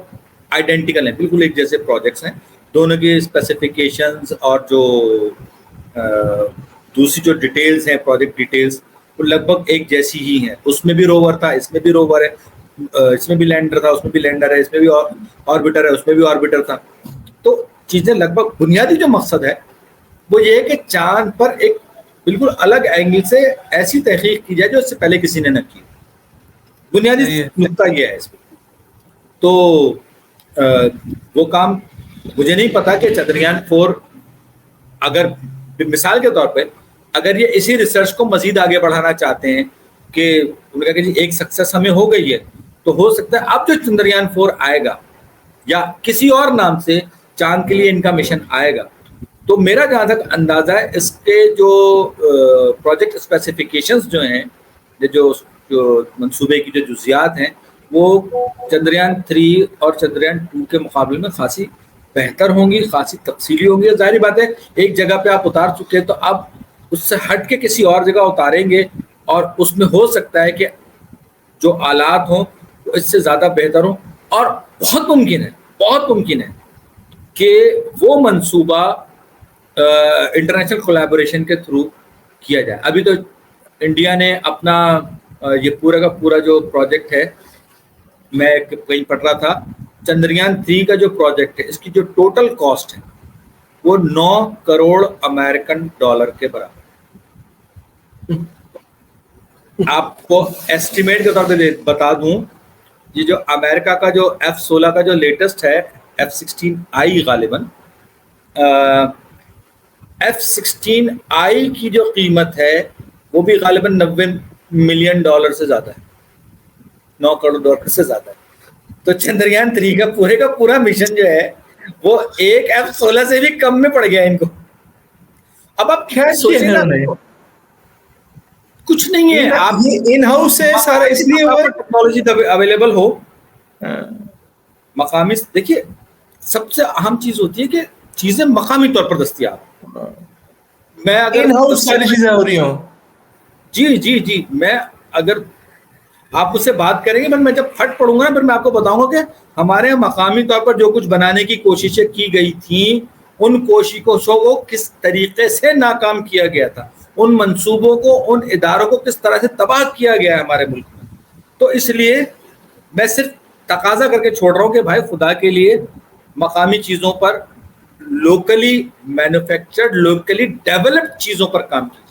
آئیڈینٹیکل ہیں, بالکل ایک جیسے پروجیکٹس ہیں. دونوں کی اسپیسیفیکیشنز اور جو دوسری جو ڈیٹیلز ہیں, پروجیکٹ ڈیٹیلز, وہ لگ بھگ ایک جیسی ہی ہیں. اس میں بھی روور تھا, اس میں بھی روور ہے, اس میں بھی لینڈر تھا, اس میں بھی لینڈر ہے, اس میں بھی آربیٹر ہے, اس میں بھی آربیٹر تھا. تو چیزیں لگ بھگ, بنیادی جو مقصد ہے وہ یہ ہے کہ چاند پر ایک بالکل الگ اینگل سے ایسی تحقیق کی جائے جو اس سے پہلے کسی نے نہ کی. بنیادی نقطہ یہ ہے اس میں. تو وہ کام مجھے نہیں پتا کہ چندریان 4 اگر مثال کے طور پہ اگر یہ اسی ریسرچ کو مزید آگے بڑھانا چاہتے ہیں کہ انہوں نے کہا کہ جی ایک سکسیس ہمیں ہو گئی ہے, تو ہو سکتا ہے اب جو چندریان 4 آئے گا یا کسی اور نام سے چاند کے لیے ان کا مشن آئے گا. تو میرا جہاں تک اندازہ ہے اس کے جو پروجیکٹ اسپیسیفکیشنز جو ہیں, جو منصوبے کی جو جزیات ہیں, وہ چندریان 3 اور چندریان 2 کے مقابلے میں خاصی بہتر ہوں گی, خاصی تفصیلی ہوں گی. ظاہری بات ہے ایک جگہ پہ آپ اتار چکے تو اب اس سے ہٹ کے کسی اور جگہ اتاریں گے, اور اس میں ہو سکتا ہے کہ جو آلات ہوں وہ اس سے زیادہ بہتر ہوں, اور بہت ممکن ہے کہ وہ منصوبہ انٹرنیشنل کولیبوریشن کے تھرو کیا جائے. ابھی تو انڈیا نے اپنا یہ پورا کا پورا جو پروجیکٹ ہے, میں کہیں پڑھ رہا تھا, چندریان 3 کا جو پروجیکٹ ہے اس کی جو ٹوٹل کاسٹ ہے وہ 9 کروڑ امریکن ڈالر کے برابر. آپ کو ایسٹیمیٹ کے طور پہ بتا دوں, یہ جو امریکہ کا جو F-16 کا جو لیٹسٹ ہے F-16I, غالباً F-16I کی جو قیمت ہے وہ بھی غالباً $90 ملین سے زیادہ ہے, 9 کروڑ ڈالر سے زیادہ ہے. تو چندریان 3 کا پورا مشن جو ہے وہ ایک F-16 سے بھی کم میں پڑ گیا ان کو. اب آپ کیا سوچیں نا, کچھ نہیں ہے, آپ ان ہاؤس سے سارا اس لیے ٹیکنالوجی اویلیبل ہو مقامی. دیکھیے سب سے اہم چیز ہوتی ہے کہ چیزیں مقامی طور پر دستیاب. میں اگر ان ہاؤس ساری چیزیں ہو رہی ہوں, جی میں اگر آپ مجھ سے بات کریں گے, میں جب پھٹ پڑوں گا نا پھر میں آپ کو بتاؤں گا کہ ہمارے یہاں مقامی طور پر جو کچھ بنانے کی کوششیں کی گئی تھیں ان کوششوں کو کس طریقے سے ناکام کیا گیا تھا, ان منصوبوں کو, ان اداروں کو کس طرح سے تباہ کیا گیا ہے ہمارے ملک میں. تو اس لیے میں صرف تقاضا کر کے چھوڑ رہا ہوں کہ بھائی خدا کے لیے مقامی چیزوں پر, لوکلی مینوفیکچرڈ, لوکلی ڈیولپڈ چیزوں پر کام کیجیے.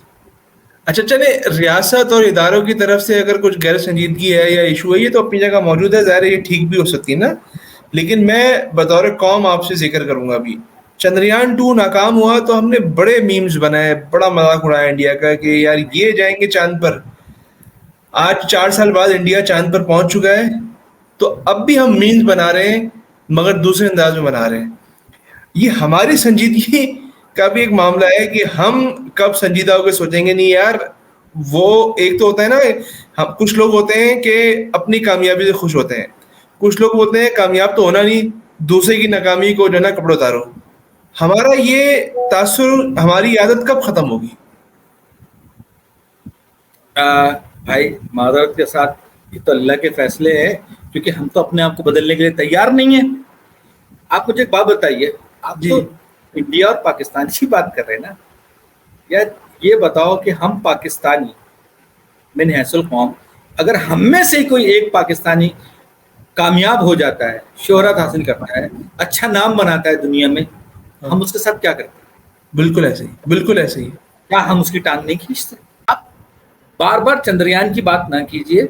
اچھا چلے, ریاست اور اداروں کی طرف سے اگر کچھ غیر سنجیدگی ہے یا ایشو ہے یہ تو اپنی جگہ موجود ہے, ظاہر ہے یہ ٹھیک بھی ہو سکتی ہے نا, لیکن میں بطور قوم آپ سے ذکر کروں گا. ابھی چندریان 2 ناکام ہوا تو ہم نے بڑے میمز بنائے, بڑا مذاق اڑایا انڈیا کا کہ یار یہ جائیں گے چاند پر. آج 4 سال بعد انڈیا چاند پر پہنچ چکا ہے, تو اب بھی ہم میمز بنا رہے ہیں مگر دوسرے انداز میں بنا رہے ہیں. یہ ہماری سنجیدگی کا بھی ایک معاملہ ہے کہ ہم کب سنجیدہ ہو کے سوچیں گے نہیں یار. وہ ایک تو ہوتا ہے نا, کچھ لوگ ہوتے ہیں کہ اپنی کامیابی سے خوش ہوتے ہیں, کچھ لوگ بولتے ہیں کامیاب تو ہونا نہیں, دوسرے کی ناکامی کو جو ہے نا کپڑے اتارو. ہمارا یہ تاثر, ہماری عادت کب ختم ہوگی؟ بھائی معذرت کے ساتھ یہ تو اللہ کے فیصلے ہیں, کیونکہ ہم تو اپنے آپ کو بدلنے کے لیے تیار نہیں ہیں. آپ مجھے ایک بات بتائیے, آپ تو انڈیا اور پاکستان کی بات کر رہے ہیں نا, یا یہ بتاؤ کہ ہم پاکستانی من حیث القوم, اگر ہم میں سے کوئی ایک پاکستانی کامیاب ہو جاتا ہے, شہرت حاصل کرتا ہے, اچھا نام بناتا ہے دنیا میں, ہم اس کے ساتھ کیا کرتے ہیں؟ بالکل ایسے ہی, بالکل ایسے ہی. کیا ہم اس کی ٹانگ نہیں کھینچتے؟ آپ بار بار چندریان کی بات نہ کیجیے.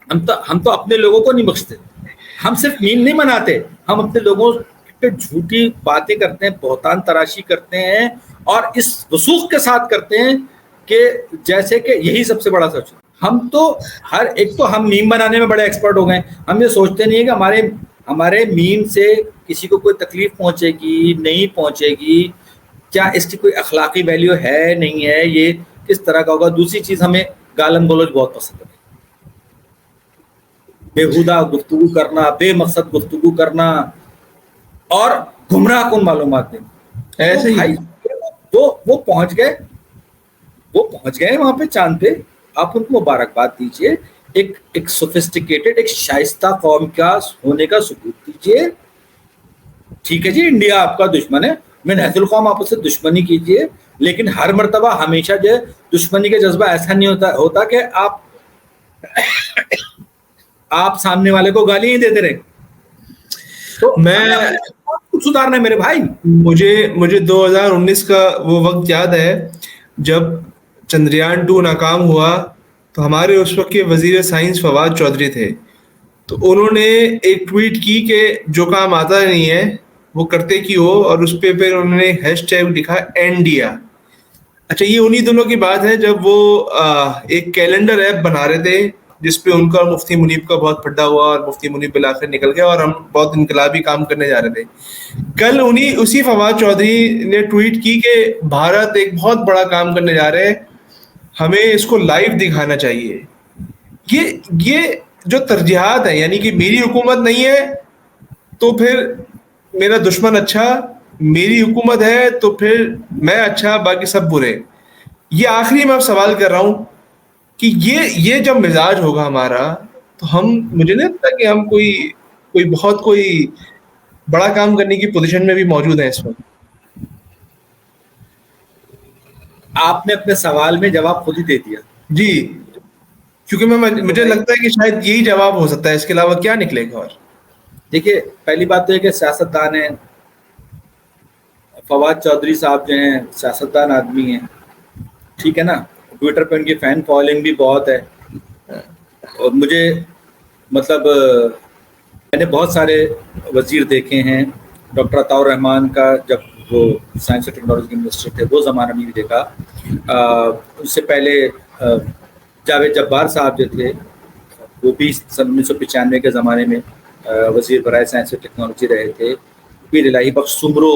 ہم تو اپنے لوگوں کو نہیں بخشتے, ہم صرف میم نہیں مناتے, ہم اپنے لوگوں پہ جھوٹی باتیں کرتے ہیں, بہتان تراشی کرتے ہیں, اور اس وثوق کے ساتھ کرتے ہیں کہ جیسے کہ یہی سب سے بڑا سچ ہے. ہم تو ہر ایک تو ہم میم بنانے میں بڑے ایکسپرٹ ہو گئے, ہم یہ سوچتے نہیں ہیں کہ ہمارے میم سے کسی کو کوئی تکلیف پہنچے گی نہیں پہنچے گی, کیا اس کی کوئی اخلاقی ویلیو ہے نہیں ہے, یہ کس طرح کا ہوگا. دوسری چیز, ہمیں گالن گلوچ بہت پسند ہے, بےہودہ گفتگو کرنا, بے مقصد گفتگو کرنا اور گمراہ کن معلومات دینا. ایسے ہی وہ پہنچ گئے وہاں پہ چاند پہ, آپ ان کو مبارکباد دیجیے, ایک سوفسٹیکیٹڈ, ایک شائستہ قوم کا ہونے کا ثبوت دیجیے. ٹھیک ہے جی, انڈیا آپ کا دشمن ہے, من حیث القوم آپ اس سے دشمنی کیجیے, لیکن ہر مرتبہ ہمیشہ جو دشمنی کا جذبہ ایسا نہیں ہوتا کہ آپ سامنے والے کو گالی ہی دیتے رہے. تو میں کچھ سدھارنا ہے میرے بھائی. مجھے 2019 کا وہ وقت یاد ہے جب چندریان 2 ناکام ہوا, تو ہمارے اس وقت کے وزیر سائنس فواد چودھری تھے, تو انہوں نے ایک ٹویٹ کی کہ جو کام آتا نہیں ہے وہ کرتے کی ہو, اور اس پہ پھر انہوں نے ہیش ٹیگ لکھا انڈیا. اچھا, یہ انہی دنوں کی بات ہے جب وہ ایک کیلنڈر ایپ بنا رہے تھے جس پہ ان کا اور مفتی منیب کا بہت پھڈا ہوا اور مفتی منیب بالآخر نکل گیا اور ہم بہت انقلابی کام کرنے جا رہے تھے. کل اسی فواد چودھری نے ٹویٹ کی کہ بھارت ایک بہت بڑا کام کرنے جا رہے ہیں, ہمیں اس کو لائیو دکھانا چاہیے. یہ جو ترجیحات ہیں, یعنی کہ میری حکومت نہیں ہے تو پھر میرا دشمن اچھا, میری حکومت ہے تو پھر میں اچھا, باقی سب برے. یہ آخری میں اب سوال کر رہا ہوں کہ یہ جب مزاج ہوگا ہمارا تو مجھے نہیں لگتا کہ ہم کوئی بڑا کام کرنے کی پوزیشن میں بھی موجود ہیں اس وقت. آپ نے اپنے سوال میں جواب خود ہی دے دیا. جی, کیونکہ مجھے لگتا ہے کہ شاید یہی جواب ہو سکتا ہے, اس کے علاوہ کیا نکلے گا. اور دیکھیے, پہلی بات تو ہے کہ سیاستدان ہیں, فواد چودھری صاحب جو ہیں سیاستدان آدمی ہیں, ٹھیک ہے نا. ٹویٹر پہ ان کی فین فالوئنگ بھی بہت ہے, اور مجھے مطلب میں نے بہت سارے وزیر دیکھے ہیں. ڈاکٹر عطاء الرحمان کا جب وہ سائنس اور ٹیکنالوجی کے منسٹر تھے وہ زمانہ میں بھی دیکھا. اس سے پہلے جاوید جبار صاحب جو تھے وہ بھی 1995 کے زمانے میں وزیر برائے سائنس اور ٹیکنالوجی رہے تھے. پیر الہی بخش سمرو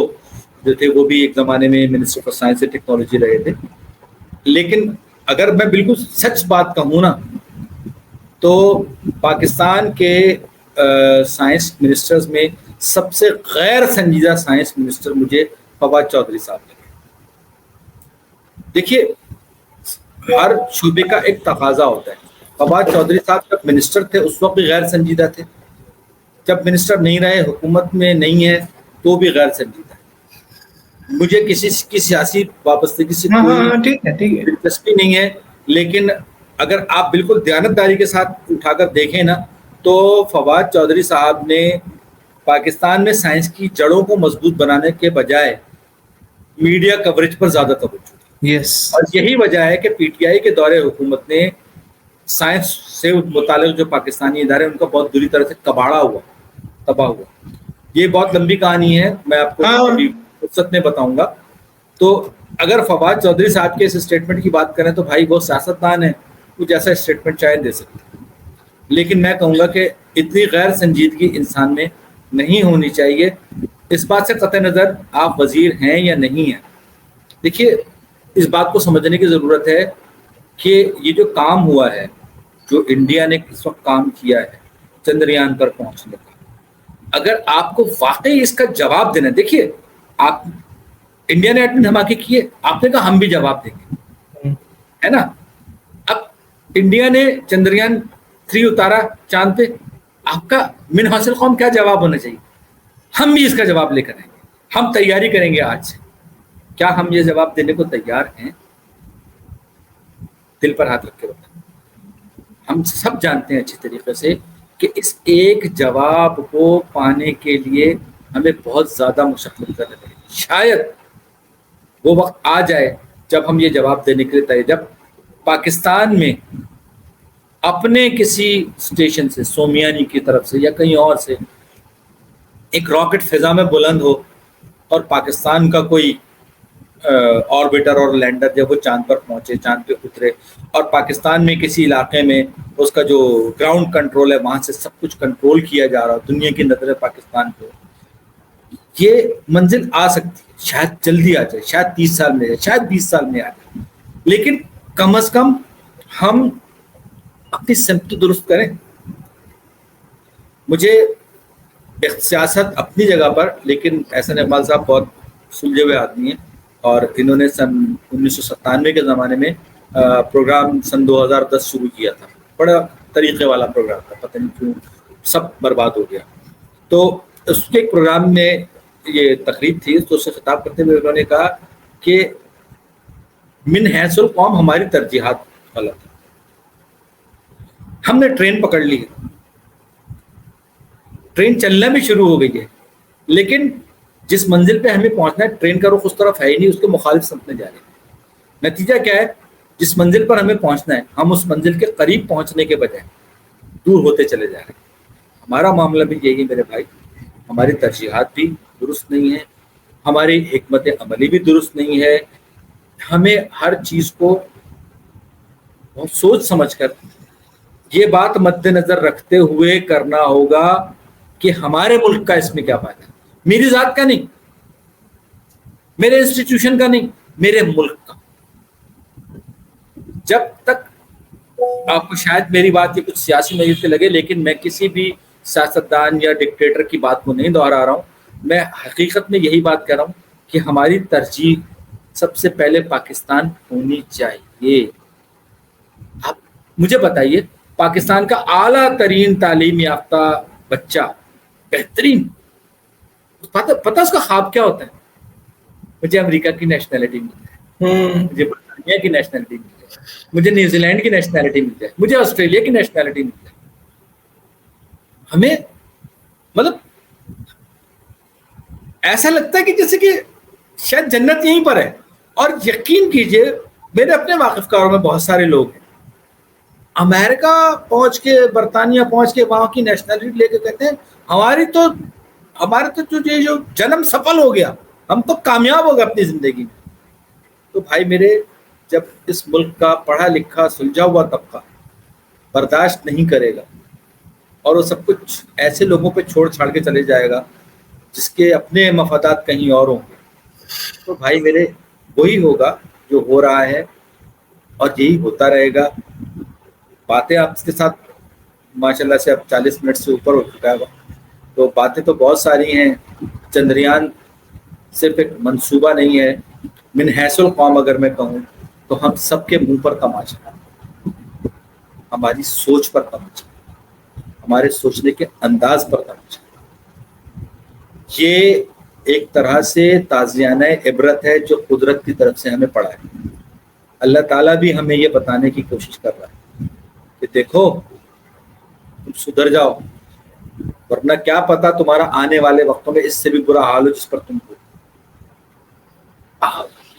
جو تھے وہ بھی ایک زمانے میں منسٹر فار سائنس اور ٹیکنالوجی رہے تھے. لیکن اگر میں بالکل سچ بات کہوں نا تو پاکستان کے سائنس منسٹرز میں سب سے غیر سنجیدہ سائنس منسٹر مجھے فواد چودھری صاحب لگے. دیکھیے, ہر شعبے کا ایک تقاضا ہوتا ہے. فواد چودھری صاحب جب منسٹر تھے اس وقت بھی غیر سنجیدہ تھے, جب منسٹر نہیں رہے, حکومت میں نہیں ہے تو بھی غیر سنجیدہ ہے. مجھے کسی کی سیاسی وابستگی سے کوئی دلچسپی نہیں ہے, لیکن اگر آپ بالکل دیانتداری کے ساتھ اٹھا کر دیکھیں نا تو فواد چودھری صاحب نے پاکستان میں سائنس کی جڑوں کو مضبوط بنانے کے بجائے میڈیا کوریج پر زیادہ توجہ دی. اور یہی وجہ ہے کہ پی ٹی آئی کے دور حکومت نے سائنس سے متعلق جو پاکستانی ادارے ان کا بہت بری طرح سے تباہ ہوا. یہ بہت لمبی کہانی ہے, میں آپ کو فرصت میں بتاؤں گا. تو اگر فواد چودھری صاحب کے اس اسٹیٹمنٹ کی بات کریں تو بھائی وہ سیاستدان ہیں, کچھ ایسا اسٹیٹمنٹ شاید دے سکتے ہیں, لیکن میں کہوں گا کہ اتنی غیر سنجیدگی انسان میں نہیں ہونی چاہیے. اس بات سے قطع نظر آپ وزیر ہیں یا نہیں ہیں, دیکھیے اس بات کو سمجھنے کی ضرورت ہے کہ یہ جو کام ہوا ہے, جو انڈیا نے اس وقت کام کیا ہے چندریان پر پہنچنے کا, اگر آپ کو واقعی اس کا جواب دینا, دیکھیے آپ انڈیا نے ایٹمی دھماکے کیے, آپ نے کہا ہم بھی جواب دیں گے, ہے نا. اب انڈیا نے چندریان 3 اتارا چاند پہ, آپ کا من حاصل قوم کیا جواب ہونا چاہیے؟ ہم بھی اس کا جواب لے کر آئیں گے, ہم تیاری کریں گے آج سے. کیا ہم یہ جواب دینے کو تیار ہیں؟ دل پر ہاتھ رکھ کے بتائیں. ہم سب جانتے ہیں اچھی طریقے سے کہ اس ایک جواب کو پانے کے لیے ہمیں بہت زیادہ مشقت کرنا پڑے گی. شاید وہ وقت آ جائے جب ہم یہ جواب دینے کے لیے تیار, جب پاکستان میں اپنے کسی اسٹیشن سے, سومیانی کی طرف سے یا کہیں اور سے, ایک راکٹ فضا میں بلند ہو اور پاکستان کا کوئی آربیٹر اور لینڈر جب وہ چاند پر پہنچے, چاند پہ اترے, اور پاکستان میں کسی علاقے میں اس کا جو گراؤنڈ کنٹرول ہے وہاں سے سب کچھ کنٹرول کیا جا رہا ہو, دنیا کی نظر پاکستان کو, یہ منزل آ سکتی ہے. شاید جلدی آ جائے, شاید 30 سال میں جائے, شاید 20 سال میں آ جائے, لیکن کم از کم ہم اپنی سمت درست کریں. مجھے سیاست اپنی جگہ پر, لیکن احسن اقبال صاحب بہت سلجھے ہوئے آدمی ہیں, اور انہوں نے سن 1997 کے زمانے میں پروگرام سن 2010 شروع کیا تھا, بڑا طریقے والا پروگرام تھا, پتہ نہیں کیوں سب برباد ہو گیا. تو اس کے پروگرام میں یہ تقریب تھی, تو اس سے خطاب کرتے ہوئے انہوں نے کہا کہ من حیث القوم ہماری ترجیحات غلط ہیں. ہم نے ٹرین پکڑ لی ہے, ٹرین چلنا بھی شروع ہو گئی ہے, لیکن جس منزل پہ ہمیں پہنچنا ہے ٹرین کا رخ اس طرف ہے ہی نہیں, اس کے مخالف سمت میں جا رہے ہیں. نتیجہ کیا ہے, جس منزل پر ہمیں پہنچنا ہے ہم اس منزل کے قریب پہنچنے کے بجائے دور ہوتے چلے جا رہے ہیں. ہمارا معاملہ بھی یہی ہے میرے بھائی, ہماری ترجیحات بھی درست نہیں ہیں, ہماری حکمت عملی بھی درست نہیں ہے. ہمیں ہر چیز کو بہت سوچ سمجھ کر یہ بات مد نظر رکھتے ہوئے کرنا ہوگا کہ ہمارے ملک کا اس میں کیا فائدہ ہے، میری ذات کا نہیں، میرے انسٹیٹیوشن کا نہیں، میرے ملک کا. جب تک آپ کو شاید میری بات یہ کچھ سیاسی نظر سے لگے، لیکن میں کسی بھی سیاستدان یا ڈکٹیٹر کی بات کو نہیں دہرا رہا ہوں. میں حقیقت میں یہی بات کر رہا ہوں کہ ہماری ترجیح سب سے پہلے پاکستان ہونی چاہیے. آپ مجھے بتائیے، پاکستان کا اعلیٰ ترین تعلیم یافتہ بچہ، بہترین، پتہ اس کا خواب کیا ہوتا ہے؟ مجھے امریکہ کی نیشنلٹی مل جائے، مجھے برطانیہ کی نیشنلٹی مل جائے، مجھے نیوزی لینڈ کی نیشنلٹی مل جائے، مجھے آسٹریلیا کی نیشنلٹی مل جائے. ہمیں مطلب ایسا لگتا ہے کہ جیسے کہ شاید جنت یہیں پر ہے. اور یقین کیجئے، میرے اپنے واقف کاروں میں بہت سارے لوگ ہیں، امریکہ پہنچ کے، برطانیہ پہنچ کے وہاں کی نیشنلٹی لے کے کہتے ہیں ہمارے تو جو جنم سفل ہو گیا، ہم تو کامیاب ہو گئے اپنی زندگی میں. تو بھائی میرے، جب اس ملک کا پڑھا لکھا سلجھا ہوا طبقہ برداشت نہیں کرے گا اور وہ سب کچھ ایسے لوگوں پہ چھوڑ چھاڑ کے چلے جائے گا جس کے اپنے مفادات کہیں اور ہوں گے، تو بھائی میرے وہی ہوگا جو ہو رہا ہے اور یہی ہوتا رہے گا. باتیں آپ کے ساتھ ماشاءاللہ سے اب 40 منٹ سے اوپر ہو چکا ہے، تو باتیں تو بہت ساری ہیں. چندریان صرف ایک منصوبہ نہیں ہے، من حیث القوم اگر میں کہوں تو ہم سب کے منہ پر تماچا، ہماری سوچ پر تماچا، ہمارے سوچنے کے انداز پر تماچا. یہ ایک طرح سے تازیانہ عبرت ہے جو قدرت کی طرف سے ہمیں پڑا ہے. اللہ تعالیٰ بھی ہمیں یہ بتانے کی کوشش کر رہا ہے کہ دیکھو تم سدھر جاؤ، ورنہ کیا پتا تمہارا آنے والے وقتوں میں اس سے بھی برا حال ہو جس پر تم کو.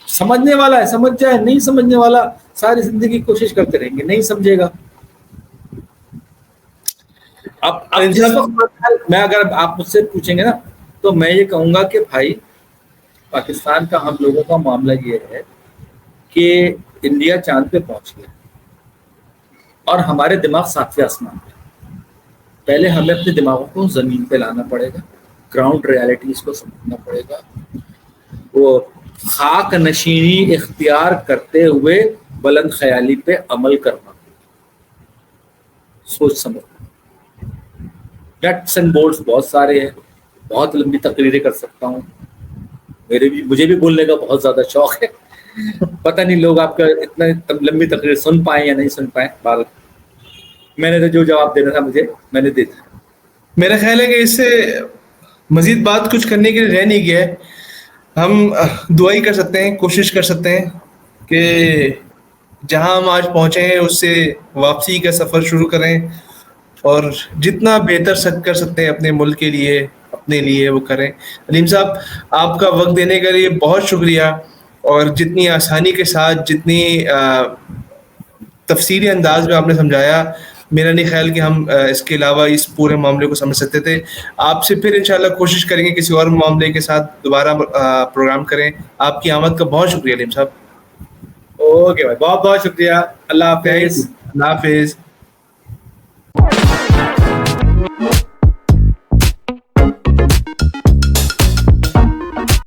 سمجھنے والا ہے سمجھ جائے، نہیں سمجھنے والا ساری زندگی کوشش کرتے رہیں گے، نہیں سمجھے گا. اب میں اگر آپ مجھ سے پوچھیں گے نا تو میں یہ کہوں گا کہ بھائی پاکستان کا ہم لوگوں کا معاملہ یہ ہے کہ انڈیا چاند پہ پہنچ گیا اور ہمارے دماغ ساتویں آسمان پہ. پہلے ہمیں اپنے دماغوں کو زمین پہ لانا پڑے گا، گراؤنڈ ریالٹیز کو سمجھنا پڑے گا، وہ خاک نشینی اختیار کرتے ہوئے بلند خیالی پہ عمل کرنا، سوچ سمجھ. نٹس اینڈ بولٹس بہت سارے ہیں، بہت لمبی تقریریں کر سکتا ہوں، مجھے بھی بولنے کا بہت زیادہ شوق ہے. پتہ نہیں لوگ آپ کا اتنا لمبی تقریر سن پائیں یا نہیں سن پائیں. میں نے تو جو جواب دینا تھا میں نے دے دیا. میرا خیال ہے کہ اس سے مزید بات کچھ کرنے کے لیے رہ نہیں گیا ہے. ہم دعا ہی کر سکتے ہیں، کوشش کر سکتے ہیں کہ جہاں ہم آج پہنچے ہیں اس سے واپسی کا سفر شروع کریں اور جتنا بہتر کر سکتے ہیں اپنے ملک کے لیے، اپنے لیے وہ کریں. علیم صاحب، آپ کا وقت دینے کے لیے بہت شکریہ، اور جتنی آسانی کے ساتھ، جتنی تفصیلی انداز میں آپ نے سمجھایا، میرا نہیں خیال کہ ہم اس کے علاوہ اس پورے معاملے کو سمجھ سکتے تھے. آپ سے پھر انشاءاللہ کوشش کریں گے کسی اور معاملے کے ساتھ دوبارہ پروگرام کریں. آپ کی آمد کا بہت شکریہ علیم صاحب. اوکے بھائی، بہت بہت شکریہ. اللہ حافظ. اللہ حافظ.